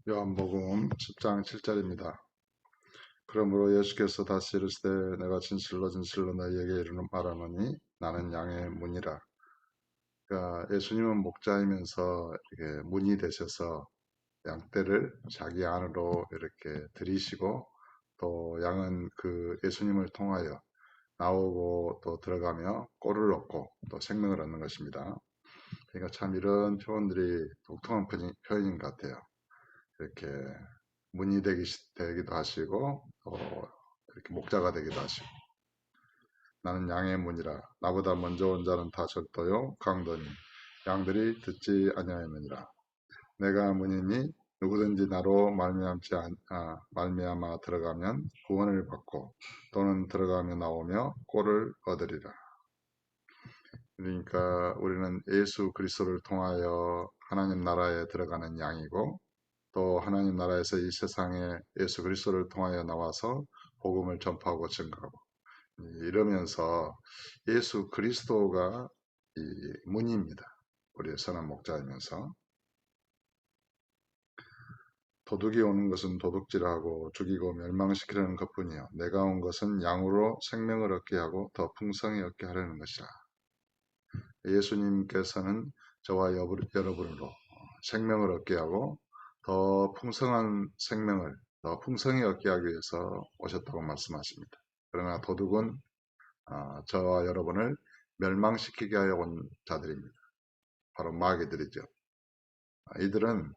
요한복음 10장 7절입니다. 그러므로 예수께서 다시 이르시되 내가 진실로 진실로 너희에게 말하노니 나는 양의 문이라. 그러니까 예수님은 목자이면서 이렇게 문이 되셔서 양떼를 자기 안으로 이렇게 들이시고 또 양은 그 예수님을 통하여 나오고 또 들어가며 꼴을 얻고 또 생명을 얻는 것입니다. 그러니까 참 이런 표현들이 독특한 표현인 것 같아요. 이렇게 문이 되기도 하시고 또 이렇게 목자가 되기도 하시고 나는 양의 문이라 나보다 먼저 온 자는 다 절도요 강도니 양들이 듣지 아니하였느니라. 내가 문이니 누구든지 나로 말미암아 들어가면 구원을 받고 또는 들어가며 나오며 꼴을 얻으리라. 그러니까 우리는 예수 그리스도를 통하여 하나님 나라에 들어가는 양이고 또 하나님 나라에서 이 세상에 예수 그리스도를 통하여 나와서 복음을 전파하고 증거하고 이러면서 예수 그리스도가 이 문입니다. 우리의 선한 목자이면서 도둑이 오는 것은 도둑질하고 죽이고 멸망시키려는 것뿐이요 내가 온 것은 양으로 생명을 얻게 하고 더 풍성히 얻게 하려는 것이라. 예수님께서는 저와 여러분으로 생명을 얻게 하고 더 풍성한 생명을 더 풍성히 얻게 하기 위해서 오셨다고 말씀하십니다. 그러나 도둑은 저와 여러분을 멸망시키게 하여 온 자들입니다. 바로 마귀들이죠. 이들은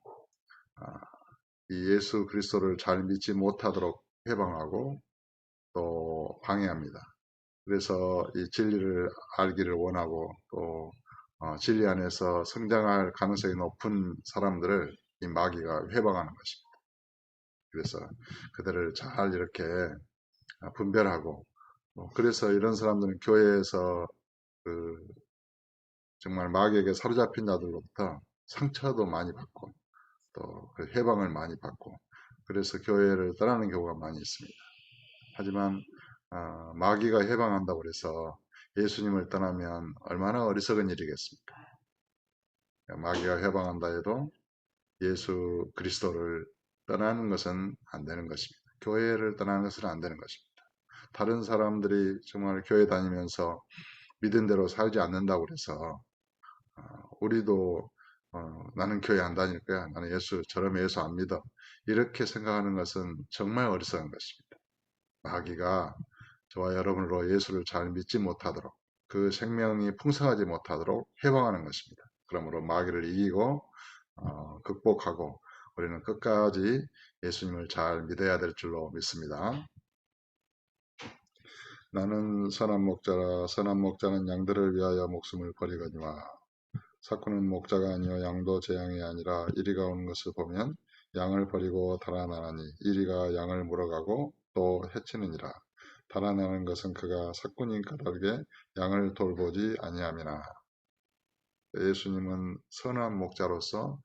이 예수 그리스도를 잘 믿지 못하도록 해방하고 또 방해합니다. 그래서 이 진리를 알기를 원하고 또 진리 안에서 성장할 가능성이 높은 사람들을 이 마귀가 해방하는 것입니다. 그래서 그들을 잘 이렇게 분별하고 그래서 이런 사람들은 교회에서 그 정말 마귀에게 사로잡힌 자들로부터 상처도 많이 받고 또 그 해방을 많이 받고 그래서 교회를 떠나는 경우가 많이 있습니다. 하지만 마귀가 해방한다고 해서 예수님을 떠나면 얼마나 어리석은 일이겠습니까? 마귀가 해방한다 해도 예수 그리스도를 떠나는 것은 안 되는 것입니다. 교회를 떠나는 것은 안 되는 것입니다. 다른 사람들이 정말 교회 다니면서 믿은 대로 살지 않는다고 그래서 우리도 나는 교회 안 다닐 거야. 나는 저럼 예수 안 믿어. 이렇게 생각하는 것은 정말 어리석은 것입니다. 마귀가 저와 여러분으로 예수를 잘 믿지 못하도록 그 생명이 풍성하지 못하도록 해방하는 것입니다. 그러므로 마귀를 이기고 극복하고 우리는 끝까지 예수님을 잘 믿어야 될 줄로 믿습니다. 나는 선한 목자라 선한 목자는 양들을 위하여 목숨을 버리거니와 사꾼은 목자가 아니요 양도 제 양이 아니라 이리가 오는 것을 보면 양을 버리고 달아나니 이리가 양을 물어가고 또 해치느니라. 달아나는 것은 그가 사꾼인 까닭에 양을 돌보지 아니함이나. 예수님은 선한 목자로서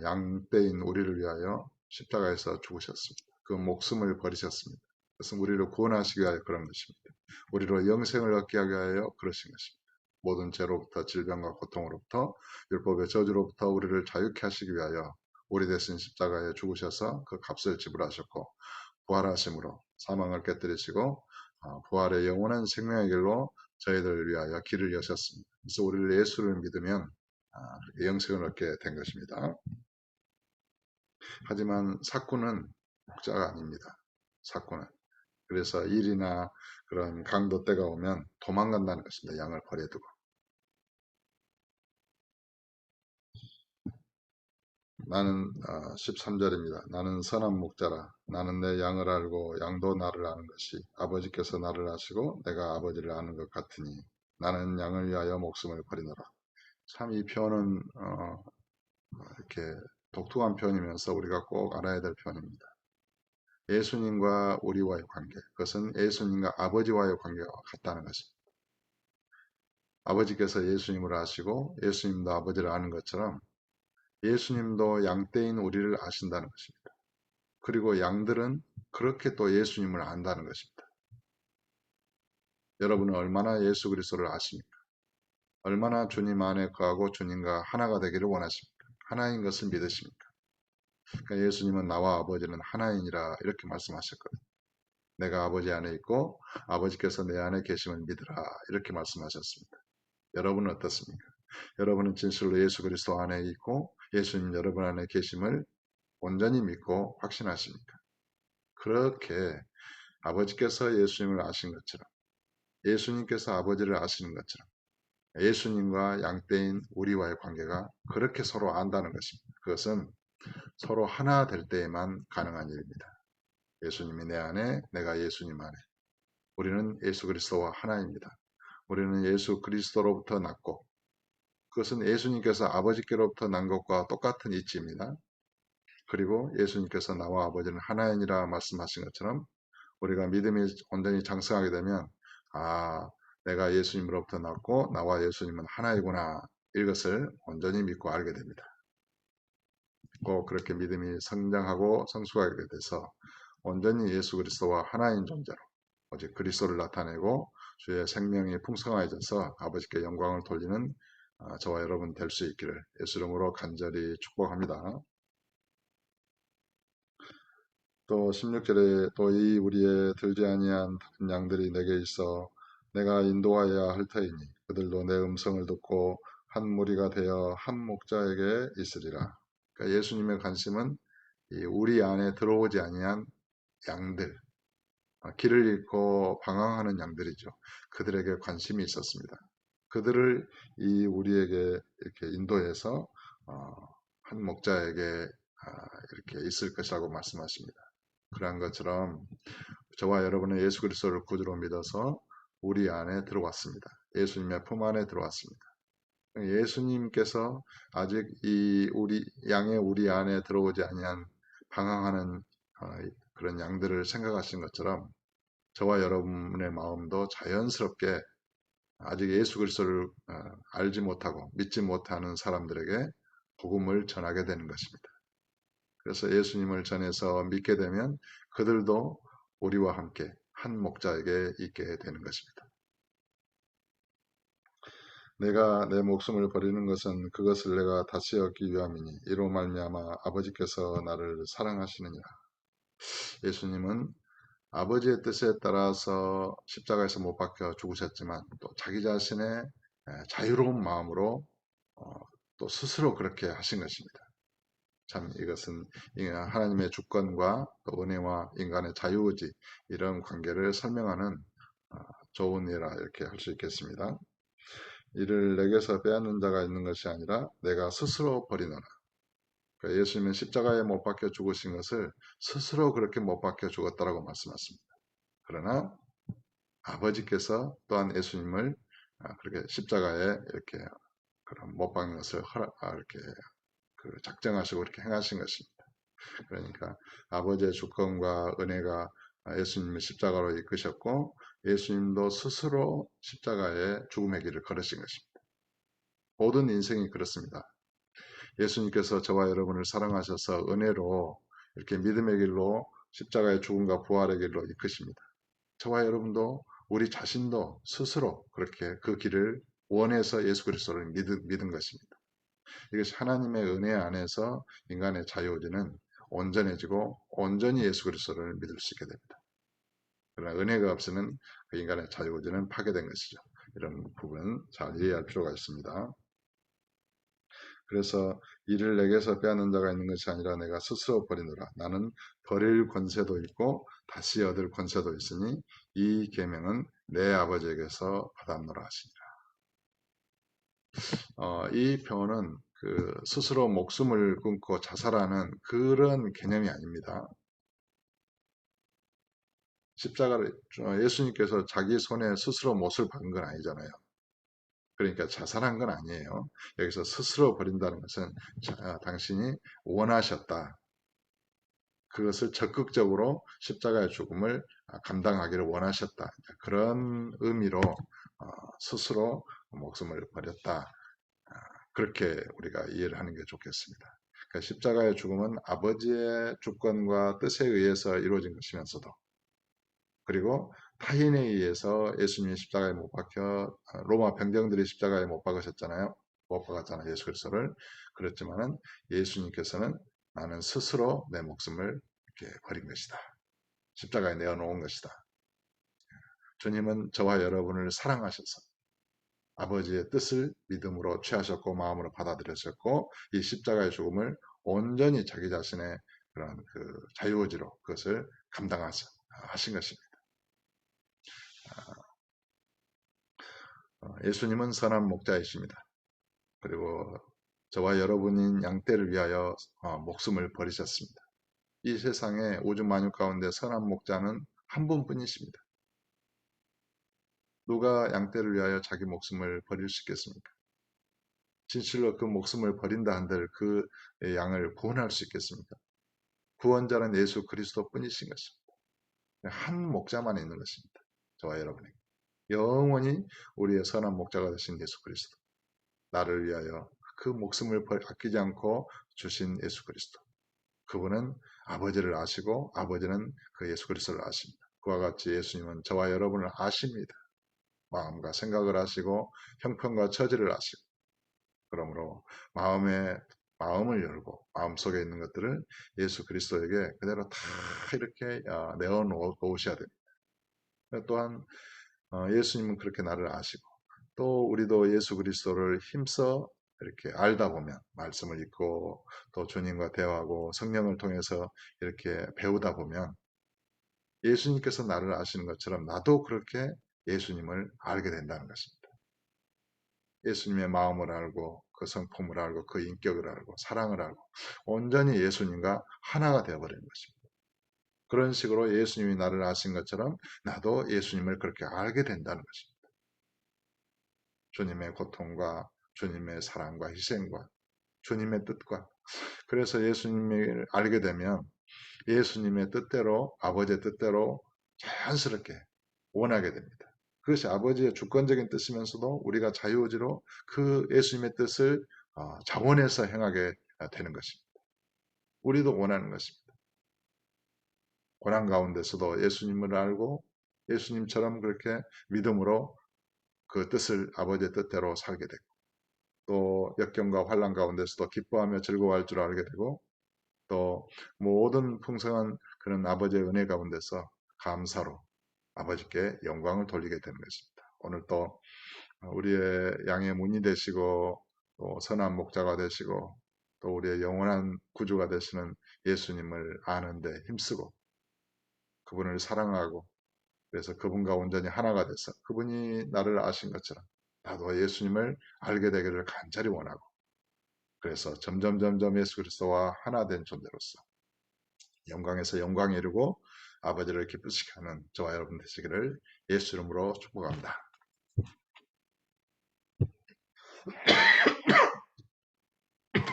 양떼인 우리를 위하여 십자가에서 죽으셨습니다. 그 목숨을 버리셨습니다. 그것은 우리를 구원하시기 위하여 그런 것입니다. 우리로 영생을 얻게 하기 위하여 그러신 것입니다. 모든 죄로부터 질병과 고통으로부터 율법의 저주로부터 우리를 자유케 하시기 위하여 우리 대신 십자가에 죽으셔서 그 값을 지불하셨고 부활하심으로 사망을 깨뜨리시고 부활의 영원한 생명의 길로 저희들을 위하여 길을 여셨습니다. 그래서 우리를 예수를 믿으면 영생을 얻게 된 것입니다. 하지만 사꾼은 목자가 아닙니다. 사꾼은. 그래서 일이나 그런 강도 때가 오면 도망간다는 것입니다. 양을 버려두고. 나는 13절입니다. 나는 선한 목자라. 나는 내 양을 알고 양도 나를 아는 것이 아버지께서 나를 아시고 내가 아버지를 아는 것 같으니 나는 양을 위하여 목숨을 버리노라. 참 이 표현은 이렇게 독특한 표현이면서 우리가 꼭 알아야 될 표현입니다. 예수님과 우리와의 관계, 그것은 예수님과 아버지와의 관계가 같다는 것입니다. 아버지께서 예수님을 아시고 예수님도 아버지를 아는 것처럼 예수님도 양떼인 우리를 아신다는 것입니다. 그리고 양들은 그렇게 또 예수님을 안다는 것입니다. 여러분은 얼마나 예수 그리스도를 아십니까? 얼마나 주님 안에 거하고 주님과 하나가 되기를 원하십니까? 하나인 것을 믿으십니까? 그러니까 예수님은 나와 아버지는 하나이니라 이렇게 말씀하셨거든요. 내가 아버지 안에 있고 아버지께서 내 안에 계심을 믿으라 이렇게 말씀하셨습니다. 여러분은 어떻습니까? 여러분은 진실로 예수 그리스도 안에 있고 예수님 여러분 안에 계심을 온전히 믿고 확신하십니까? 그렇게 아버지께서 예수님을 아신 것처럼 예수님께서 아버지를 아시는 것처럼 예수님과 양떼인 우리와의 관계가 그렇게 서로 안다는 것입니다. 그것은 서로 하나 될 때에만 가능한 일입니다. 예수님이 내 안에, 내가 예수님 안에. 우리는 예수 그리스도와 하나입니다. 우리는 예수 그리스도로부터 났고 그것은 예수님께서 아버지께로부터 난 것과 똑같은 이치입니다. 그리고 예수님께서 나와 아버지는 하나이니라 말씀하신 것처럼 우리가 믿음이 온전히 장성하게 되면 아, 내가 예수님으로부터 났고 나와 예수님은 하나이구나 이것을 온전히 믿고 알게 됩니다. 꼭 그렇게 믿음이 성장하고 성숙하게 돼서 온전히 예수 그리스도와 하나인 존재로 오직 그리스도를 나타내고 주의 생명이 풍성해져서 아버지께 영광을 돌리는 저와 여러분 될 수 있기를 예수 이름으로 간절히 축복합니다. 또 16절에 또 이 우리의 들지 아니한 다른 양들이 내게 있어 내가 인도하여야 할 터이니 그들도 내 음성을 듣고 한 무리가 되어 한 목자에게 있으리라. 그러니까 예수님의 관심은 우리 안에 들어오지 아니한 양들, 길을 잃고 방황하는 양들이죠. 그들에게 관심이 있었습니다. 그들을 우리에게 이렇게 인도해서 한 목자에게 이렇게 있을 것이라고 말씀하십니다. 그러한 것처럼 저와 여러분은 예수 그리스도를 구주로 믿어서 우리 안에 들어왔습니다. 예수님의 품 안에 들어왔습니다. 예수님께서 아직 우리 양의 우리 안에 들어오지 아니한 방황하는 그런 양들을 생각하신 것처럼 저와 여러분의 마음도 자연스럽게 아직 예수 그리스도를 알지 못하고 믿지 못하는 사람들에게 복음을 전하게 되는 것입니다. 그래서 예수님을 전해서 믿게 되면 그들도 우리와 함께 한 목자에게 있게 되는 것입니다. 내가 내 목숨을 버리는 것은 그것을 내가 다시 얻기 위함이니 이로 말미암아 아버지께서 나를 사랑하시느니라. 예수님은 아버지의 뜻에 따라서 십자가에서 못 박혀 죽으셨지만 또 자기 자신의 자유로운 마음으로 또 스스로 그렇게 하신 것입니다. 참 이것은 하나님의 주권과 또 은혜와 인간의 자유의지 이런 관계를 설명하는 좋은 예라 이렇게 할 수 있겠습니다. 이를 내게서 빼앗는 자가 있는 것이 아니라 내가 스스로 버리노라. 그러니까 예수님은 십자가에 못 박혀 죽으신 것을 스스로 그렇게 못 박혀 죽었다라고 말씀하십니다. 그러나 아버지께서 또한 예수님을 그렇게 십자가에 이렇게 그런 못 박는 것을 이렇게 작정하시고 이렇게 행하신 것입니다. 그러니까 아버지의 주권과 은혜가 예수님을 십자가로 이끄셨고 예수님도 스스로 십자가에 죽음의 길을 걸으신 것입니다. 모든 인생이 그렇습니다. 예수님께서 저와 여러분을 사랑하셔서 은혜로 이렇게 믿음의 길로 십자가의 죽음과 부활의 길로 이끄십니다. 저와 여러분도 우리 자신도 스스로 그렇게 그 길을 원해서 예수 그리스도를 믿은 것입니다. 이것이 하나님의 은혜 안에서 인간의 자유의지는 온전해지고 온전히 예수 그리스도를 믿을 수 있게 됩니다. 그러나 은혜가 없으면 그 인간의 자유의지는 파괴된 것이죠. 이런 부분 잘 이해할 필요가 있습니다. 그래서 이를 내게서 빼앗는 자가 있는 것이 아니라 내가 스스로 버리노라. 나는 버릴 권세도 있고 다시 얻을 권세도 있으니 이 계명은 내 아버지에게서 받았노라 하시니라. 이 표현은 스스로 목숨을 끊고 자살하는 그런 개념이 아닙니다. 십자가를 예수님께서 자기 손에 스스로 못을 박은 건 아니잖아요. 그러니까 자살한 건 아니에요. 여기서 스스로 버린다는 것은 당신이 원하셨다. 그것을 적극적으로 십자가의 죽음을 감당하기를 원하셨다. 그런 의미로 스스로 목숨을 버렸다. 그렇게 우리가 이해를 하는 게 좋겠습니다. 그러니까 십자가의 죽음은 아버지의 주권과 뜻에 의해서 이루어진 것이면서도 그리고 타인에 의해서 예수님이 십자가에 못 박혀 로마 병정들이 십자가에 못 박으셨잖아요. 못 박았잖아요. 예수 그리스도를. 그렇지만은 예수님께서는 나는 스스로 내 목숨을 이렇게 버린 것이다. 십자가에 내어놓은 것이다. 주님은 저와 여러분을 사랑하셔서 아버지의 뜻을 믿음으로 취하셨고 마음으로 받아들였었고 이 십자가의 죽음을 온전히 자기 자신의 그런 그 자유의지로 그것을 감당하신 것입니다. 예수님은 선한 목자이십니다. 그리고 저와 여러분인 양떼를 위하여 목숨을 버리셨습니다. 이 세상에 우주 만유 가운데 선한 목자는 한 분뿐이십니다. 누가 양떼를 위하여 자기 목숨을 버릴 수 있겠습니까? 진실로 그 목숨을 버린다 한들 그 양을 구원할 수 있겠습니까? 구원자는 예수 그리스도 뿐이신 것입니다. 한 목자만 있는 것입니다. 저와 여러분에게. 영원히 우리의 선한 목자가 되신 예수 그리스도. 나를 위하여 그 목숨을 아끼지 않고 주신 예수 그리스도. 그분은 아버지를 아시고 아버지는 그 예수 그리스도를 아십니다. 그와 같이 예수님은 저와 여러분을 아십니다. 마음과 생각을 아시고 형편과 처지를 아시고 그러므로 마음을 열고 마음속에 있는 것들을 예수 그리스도에게 그대로 다 이렇게 내어놓으셔야 됩니다. 또한 예수님은 그렇게 나를 아시고 또 우리도 예수 그리스도를 힘써 이렇게 알다 보면 말씀을 읽고 또 주님과 대화하고 성령을 통해서 이렇게 배우다 보면 예수님께서 나를 아시는 것처럼 나도 그렇게 예수님을 알게 된다는 것입니다. 예수님의 마음을 알고 그 성품을 알고 그 인격을 알고 사랑을 알고 온전히 예수님과 하나가 되어버리는 것입니다. 그런 식으로 예수님이 나를 아신 것처럼 나도 예수님을 그렇게 알게 된다는 것입니다. 주님의 고통과 주님의 사랑과 희생과 주님의 뜻과 그래서 예수님을 알게 되면 예수님의 뜻대로 아버지의 뜻대로 자연스럽게 원하게 됩니다. 그것이 아버지의 주권적인 뜻이면서도 우리가 자유의지로 그 예수님의 뜻을 자원해서 행하게 되는 것입니다. 우리도 원하는 것입니다. 고난 가운데서도 예수님을 알고 예수님처럼 그렇게 믿음으로 그 뜻을 아버지의 뜻대로 살게 되고 또 역경과 환난 가운데서도 기뻐하며 즐거워할 줄 알게 되고 또 모든 풍성한 그런 아버지의 은혜 가운데서 감사로 아버지께 영광을 돌리게 되는 것입니다. 오늘 또 우리의 양의 문이 되시고 또 선한 목자가 되시고 또 우리의 영원한 구주가 되시는 예수님을 아는데 힘쓰고 그분을 사랑하고 그래서 그분과 온전히 하나가 돼서 그분이 나를 아신 것처럼 나도 예수님을 알게 되기를 간절히 원하고 그래서 점점 예수 그리스도와 하나 된 존재로서 영광에서 영광에 이르고 아버지를 기쁘시게 하는 저와 여러분 되시기를 예수 이름으로 축복합니다.